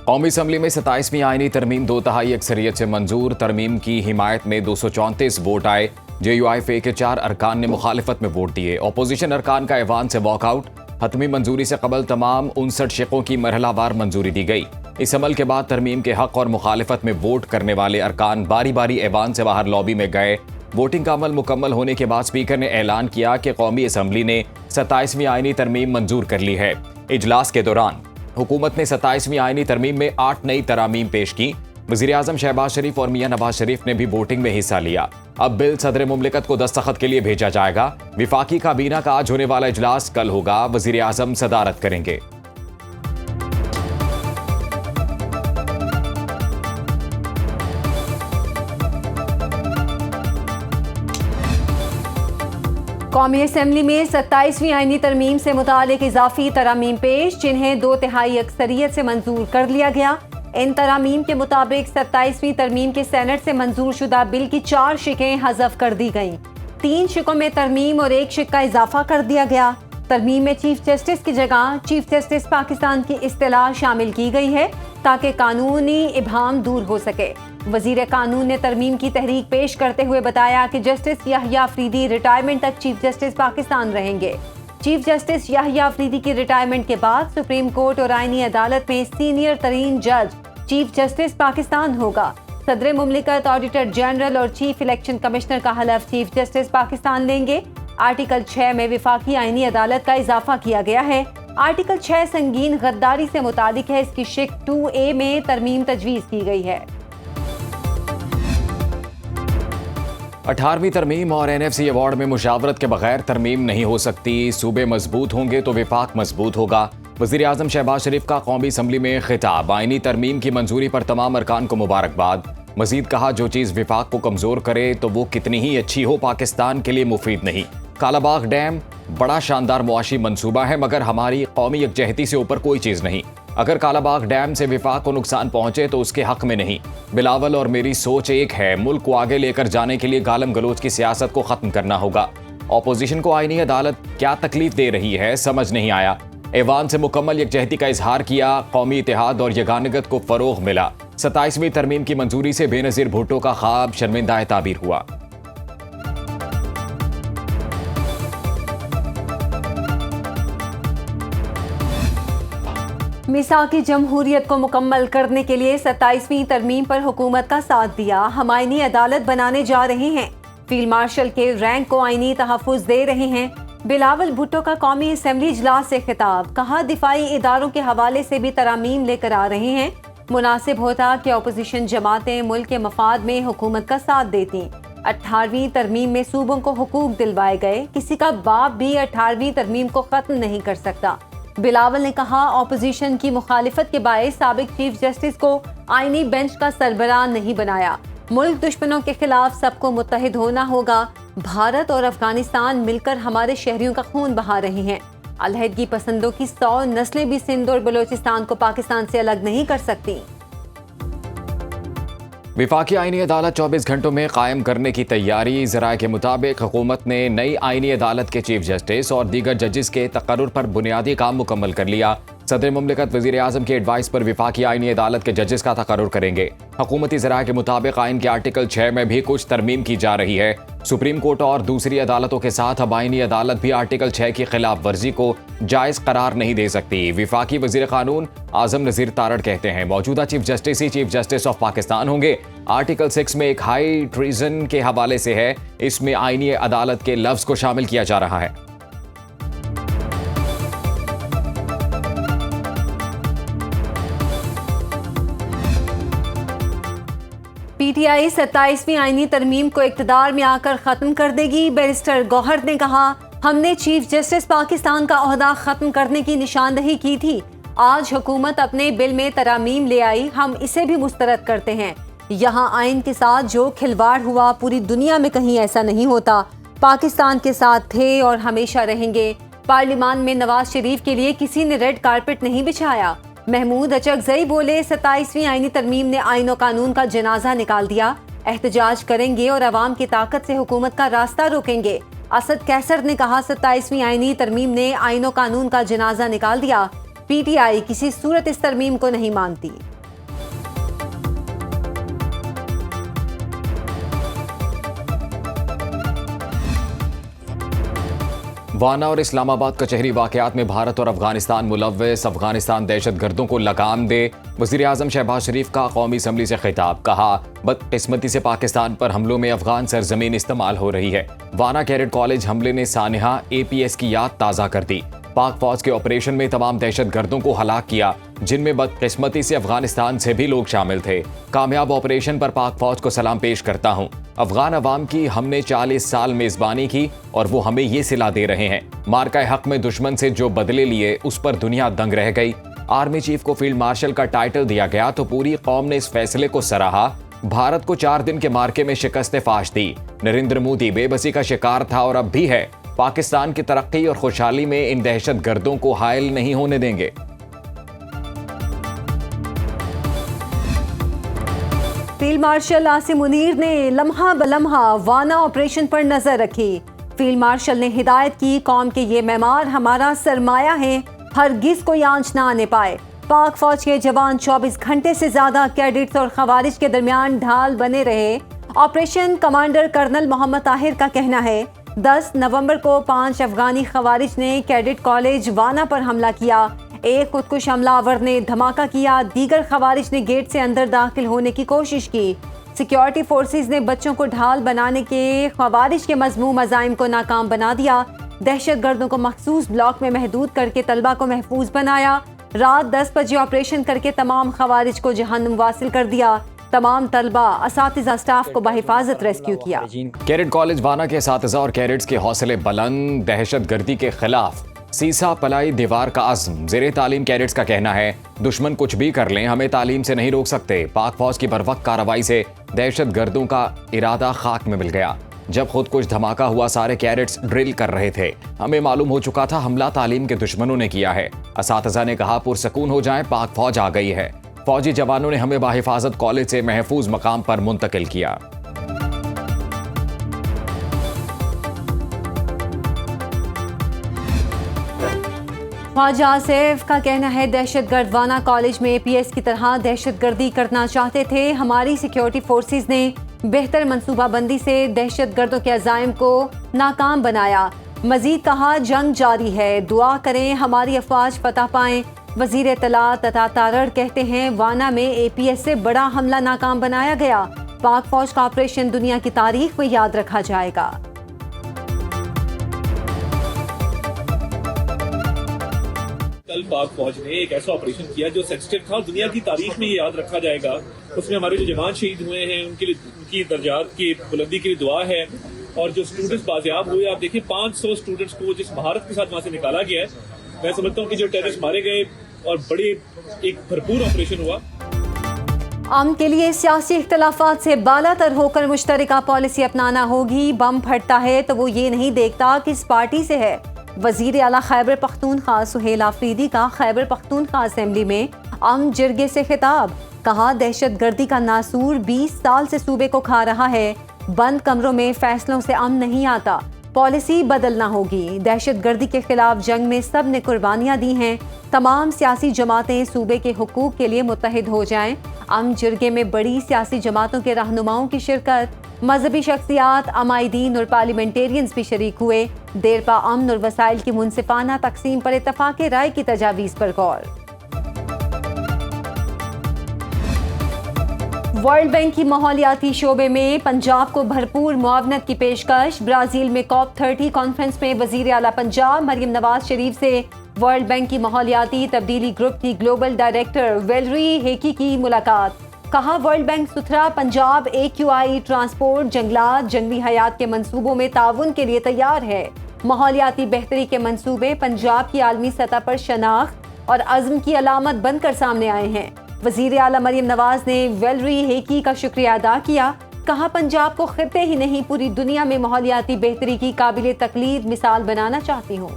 कौमी असम्बली में 27वीं आईनी तरमीम 2/3 अक्सरियत से मंजूर। तरमीम की हिमायत में 234 वोट आए। JUIFA के 4 अरकान ने मुखालिफत में वोट दिए। अपोजिशन अरकान का ऐवान से वॉकआउट। हतमी मंजूरी से कबल तमाम 59 शिकों की मरहलावार मंजूरी दी गई। इस अमल के बाद तरमीम के हक और मुखालिफत में वोट करने वाले अरकान बारी बारी ऐवान से बाहर लॉबी में गए। वोटिंग का अमल मुकम्मल होने के बाद स्पीकर ने ऐलान किया कि कौमी असम्बली ने 27वीं आईनी तरमीम मंजूर कर ली है। इजलास के दौरान हुकूमत ने 27वीं आईनी तरमीम में 8 नई तरामीम पेश की। वज़ीर आज़म शहबाज शरीफ और मियां नवाज शरीफ ने भी वोटिंग में हिस्सा लिया। अब बिल सदर मुमलिकत को दस्तखत के लिए भेजा जाएगा। विफाकी काबीना का आज होने वाला इजलास कल होगा। वज़ीर आज़म सदारत करेंगे। कौमी असम्बली में 27वीं आईनी तरमीम से मुतालिक इजाफी तरामीम पेश, जिन्हें 2/3 अक्सरियत से मंजूर कर लिया गया। इन तरामीम के मुताबिक 27वीं तरमीम के सेनेट से मंजूर शुदा बिल की 4 शिकें हज़फ कर दी गईं। 3 शिकों में तरमीम और 1 शिक का इजाफा कर दिया गया। तरमीम में चीफ जस्टिस की जगह चीफ जस्टिस पाकिस्तान की इस्तिलाह शामिल की गई है ताकि कानूनी इबहम दूर हो सके। वजीर कानून ने तरमीम की तहरीक पेश करते हुए बताया कि जस्टिस याहिया अफरीदी रिटायरमेंट तक चीफ जस्टिस पाकिस्तान रहेंगे। चीफ जस्टिस याहिया अफरीदी की रिटायरमेंट के बाद सुप्रीम कोर्ट और आईनी अदालत में सीनियर तरीन जज चीफ जस्टिस पाकिस्तान होगा। सदर मुमलिकत, ऑडिटर जनरल और चीफ इलेक्शन कमिश्नर का हलफ चीफ जस्टिस पाकिस्तान लेंगे। आर्टिकल 6 में विफाकी आईनी अदालत का इजाफा किया गया है। आर्टिकल 6 संगीन गद्दारी से मुतालिक है। इसकी शिक 2A में तरमीम तजवीज़ की गई है। 18वीं तरमीम और NFC अवार्ड में मुशावरत के बगैर तरमीम नहीं हो सकती। सूबे मजबूत होंगे तो विफाक मजबूत होगा। वज़ीर आज़म शहबाज शरीफ का कौमी असम्बली में खिताब। आईनी तरमीम की मंजूरी पर तमाम अरकान को मुबारकबाद। मजीद कहा, जो चीज़ विफाक को कमज़ोर करे तो वो कितनी ही अच्छी हो, पाकिस्तान के लिए मुफीद नहीं। कालाबाग डैम बड़ा शानदार मुआशी मंसूबा है, मगर हमारी कौमी यकजहती से ऊपर कोई चीज़ नहीं। अगर कालाबाग डैम से विफाक को नुकसान पहुंचे तो उसके हक में नहीं। बिलावल और मेरी सोच एक है, मुल्क को आगे लेकर जाने के लिए गालम गलोच की सियासत को ख़त्म करना होगा। अपोजिशन को आईनी अदालत क्या तकलीफ दे रही है, समझ नहीं आया। ऐवान से मुकम्मल यकजहती का इजहार किया। कौमी इतिहाद और यगानगत को फ़रोग़ मिला। 27वीं तरमीम की मंजूरी से बेनज़ीर भुट्टो का ख्वाब शर्मिंदा ताबीर हुआ। मिसाकी जमहूरियत को मुकम्मल करने के लिए 27वीं तरमीम पर हुकूमत का साथ दिया। हम आईनी अदालत बनाने जा रहे हैं। फील्ड मार्शल के रैंक को आईनी तहफ़्फ़ुज़ दे रहे हैं। बिलावल भुट्टो का कौमी असम्बली इजलास से खिताब। कहा, दिफाई इदारों के हवाले से भी तरामीम लेकर आ रहे हैं। मुनासिब होता कि अपोजिशन जमातें मुल्क के मफाद में हुकूमत का साथ देती। 18वीं तरमीम में सूबों को हुकूक दिलवाए गए। किसी का बाप भी 18वीं तरमीम को ख़त्म नहीं कर सकता। बिलावल ने कहा, अपोजिशन की मुखालिफत के बायस साबिक चीफ जस्टिस को आईनी बेंच का सरबराह नहीं बनाया। मुल्क दुश्मनों के खिलाफ सबको मुत्तहिद होना होगा। भारत और अफगानिस्तान मिलकर हमारे शहरियों का खून बहा रहे हैं। अलहदगी पसंदों की 100 नस्लें भी सिंध और बलोचिस्तान को पाकिस्तान से अलग नहीं कर सकती। विफाकी आईनी अदालत 24 घंटों में कायम करने की तैयारी। ज़राए के मुताबिक हुकूमत ने नई आईनी अदालत के चीफ जस्टिस और दीगर जजेस के तकर्रुर पर बुनियादी काम मुकम्मल कर लिया। सदर मुमलिकत वज़ीर आज़म की एडवाइस पर विफाकी आईनी अदालत के जजेस का तकर्रुर करेंगे। हुकूमती ज़राए के मुताबिक आइन के आर्टिकल 6 में भी कुछ तरमीम की जा रही है। सुप्रीम कोर्ट और दूसरी अदालतों के साथ अब आईनी अदालत भी आर्टिकल 6 की खिलाफ वर्जी को जायज़ करार नहीं दे सकती। विफाकी वज़ीर कानून आज़म नज़ीर तारड़ कहते हैं, मौजूदा chief justice he chief justice of Pakistan होंगे। आर्टिकल 6 में एक हाई ट्रीजन के हवाले से है। इसमें आईनी अदालत के लफ्ज़ को शामिल किया जा रहा है। PTI 27वीं आईनी तरमीम को इक़्तिदार में आकर ख़त्म कर देगी। बैरिस्टर गौहर ने कहा, हमने चीफ जस्टिस पाकिस्तान का ओहदा ख़त्म करने की निशानदही की थी। आज हुकूमत अपने बिल में तरामीम ले आई, हम इसे भी मुस्तरद करते हैं। यहाँ आइन के साथ जो खिलवाड़ हुआ पूरी दुनिया में कहीं ऐसा नहीं होता। पाकिस्तान के साथ थे और हमेशा रहेंगे। पार्लियामान में नवाज शरीफ के लिए किसी ने रेड कारपेट नहीं बिछाया। महमूद अचकजई बोले, 27वीं आईनी तरमीम ने आइन और कानून का जनाजा निकाल दिया। एहतजाज करेंगे और अवाम की ताकत से हुकूमत का रास्ता रोकेंगे। असद कैसर ने कहा, 27वीं आईनी तरमीम ने आइन और कानून का जनाजा निकाल दिया। PTI किसी सूरत इस तरमीम को नहीं मानती। वाना और इस्लामाबाद कचहरी वाकयात में भारत और अफगानिस्तान मुलव्वस, अफगानिस्तान दहशतगर्दों को लगाम दे। वज़ीर आज़म शहबाज शरीफ का कौमी असम्बली से खिताब, कहा बदकिस्मती से पाकिस्तान पर हमलों में अफगान सरजमीन इस्तेमाल हो रही है। वाना कैडेट कॉलेज हमले ने सानिहा APS की याद ताज़ा कर दी। पाक फौज के ऑपरेशन में तमाम दहशतगर्दों को हलाक किया, जिनमें बदकिस्मती से अफगानिस्तान से भी लोग शामिल थे। कामयाब ऑपरेशन पर पाक फौज को सलाम पेश करता हूँ। अफगान अवाम की हमने 40 साल मेजबानी की और वो हमें ये सिला दे रहे हैं। मार्का हक में दुश्मन से जो बदले लिए उस पर दुनिया दंग रह गई। आर्मी चीफ को फील्ड मार्शल का टाइटल दिया गया तो पूरी कौम ने इस फैसले को सराहा। भारत को 4 दिन के मार्के में शिकस्त फाश दी। नरेंद्र मोदी बेबसी का शिकार था और अब भी है। पाकिस्तान की तरक्की और खुशहाली में इन दहशतगर्दों को हायल नहीं होने देंगे। फील्ड मार्शल आसिम मुनीर ने लम्हा बलम्हा वाना ऑपरेशन पर नजर रखी। फील्ड मार्शल ने हिदायत की, कौम के ये मेमार हमारा सरमाया है, हरगिज कोई आंच ना आने पाए। पाक फौज के जवान 24 घंटे से ज्यादा कैडेट्स और खवारिज के दरमियान ढाल बने रहे। Operation commander colonel Mohammad Tahir का कहना है 10 नवंबर को 5 अफगानी खवारिज ने कैडेट कॉलेज वाना पर हमला किया। एक खुदकुश हमलावर ने धमाका किया, दीगर खवारिज ने गेट से अंदर दाखिल होने की कोशिश की। सिक्योरिटी फोर्सेस ने बच्चों को ढाल बनाने के खवारिज के मजमूम अज़ाइम को नाकाम बना दिया। दहशतगर्दों को मखसूस ब्लॉक में महदूद करके तलबा को महफूज बनाया। रात 10 बजे ऑपरेशन करके तमाम खवारिज को जहन्नुम वासिल कर दिया। तमाम तलबा, असातिज़ा, स्टाफ को बहिफाजत रेस्क्यू किया। कैडेट कॉलेज वाना के असातिज़ा और कैडेट्स के हौसले बुलंद, दहशतगर्दी के खिलाफ सीसा पलाई दीवार का अज़्म। ज़ेरे तालीम कैडेट्स का कहना है दुश्मन कुछ भी कर लें, हमें तालीम से नहीं रोक सकते। पाक फौज की बरवक्त कार्रवाई से दहशतगर्दों का इरादा खाक में मिल गया। जब खुद कुछ धमाका हुआ सारे कैडेट्स ड्रिल कर रहे थे। हमें मालूम हो चुका था हमला तालीम के दुश्मनों ने किया है। असातिज़ा ने कहा पुरसकून हो जाएं, पाक फौज आ गई है। फौजी जवानों ने हमें बाहिफाजत कॉलेज से महफूज मकाम पर मुंतकिल किया। ख्वाजा आसिफ का कहना है दहशतगर्द वाना कॉलेज में APS की तरह दहशतगर्दी करना चाहते थे। हमारी सिक्योरिटी फोर्सेस ने बेहतर मंसूबाबंदी से दहशतगर्दों के अज़ाइम को नाकाम बनाया। मजीद कहा जंग जारी है, दुआ करें हमारी अफवाज फतह पाएं। वजीर इत्तला तथा तारड़ कहते हैं वाना में APS से बड़ा हमला नाकाम बनाया गया। पाक फौज का ऑपरेशन दुनिया की तारीख में याद रखा जाएगा। कल पाक फौज ने एक ऐसा ऑपरेशन किया जो सेंसिटिव था, दुनिया की तारीख में ये याद रखा जाएगा। उसमें हमारे जो जवान शहीद हुए हैं उनके लिए, उनकी दर्जात की बुलंदी के लिए दुआ है। और जो स्टूडेंट्स बाजियाब हुए, आप देखिए 500 स्टूडेंट्स को जिस महारत के साथ वहां से निकाला गया है, मैं समझता हूँ कि जो टेररिस्ट मारे गए और बड़े एक भरपूर ऑपरेशन हुआ। अमन के लिए सियासी इख्तलाफात से बालातर होकर मुश्तरका पॉलिसी अपनाना होगी। बम फटता है तो वो ये नहीं देखता किस पार्टी से है। वजीर आला खैबर पख्तूनख्वा सुहेल आफरीदी का खैबर पख्तूनख्वा असेंबली में अमन जिरगे से खिताब, कहा दहशतगर्दी का नासूर 20 साल से सूबे को खा रहा है। बंद कमरों में फैसलों से अमन नहीं आता, पॉलिसी बदलना होगी। दहशतगर्दी के खिलाफ जंग में सब ने कुर्बानियां दी हैं। तमाम सियासी जमातें सूबे के हुकूक के लिए मुत्तहिद हो जाएं। अमन जिरगे में बड़ी सियासी जमातों के रहनुमाओं की शिरकत, मजहबी शख्सियात, अमायदीन और पार्लियामेंटेरियंस भी शरीक हुए। देरपा अमन और वसाइल की मुनसिफाना तकसीम पर इत्तफाक़ राय की तजावीज़ पर गौर। वर्ल्ड बैंक की माहौलियाती शोबे में पंजाब को भरपूर मुआवनत की पेशकश। ब्राज़ील में COP30 कॉन्फ्रेंस में वज़ीर आला पंजाब मरियम नवाज शरीफ से वर्ल्ड बैंक की माहौलियाती तब्दीली ग्रुप की ग्लोबल डायरेक्टर वेलरी हेकी की मुलाकात। कहा वर्ल्ड बैंक सुथरा पंजाब AQI ट्रांसपोर्ट, जंगलात, जंगली हयात के मंसूबों में ताउन के लिए तैयार है। माहौलियाती बेहतरी के मंसूबे पंजाब की आलमी सतह पर शनाख्त और अज़्म की अलामत बनकर सामने आए हैं। वज़ीर आला मरियम नवाज ने वेलरी हेकी का शुक्रिया अदा किया। कहा पंजाब को खित्ते ही नहीं पूरी दुनिया में माहौलियाती बेहतरी की काबिल तकलीद मिसाल बनाना चाहती हूँ।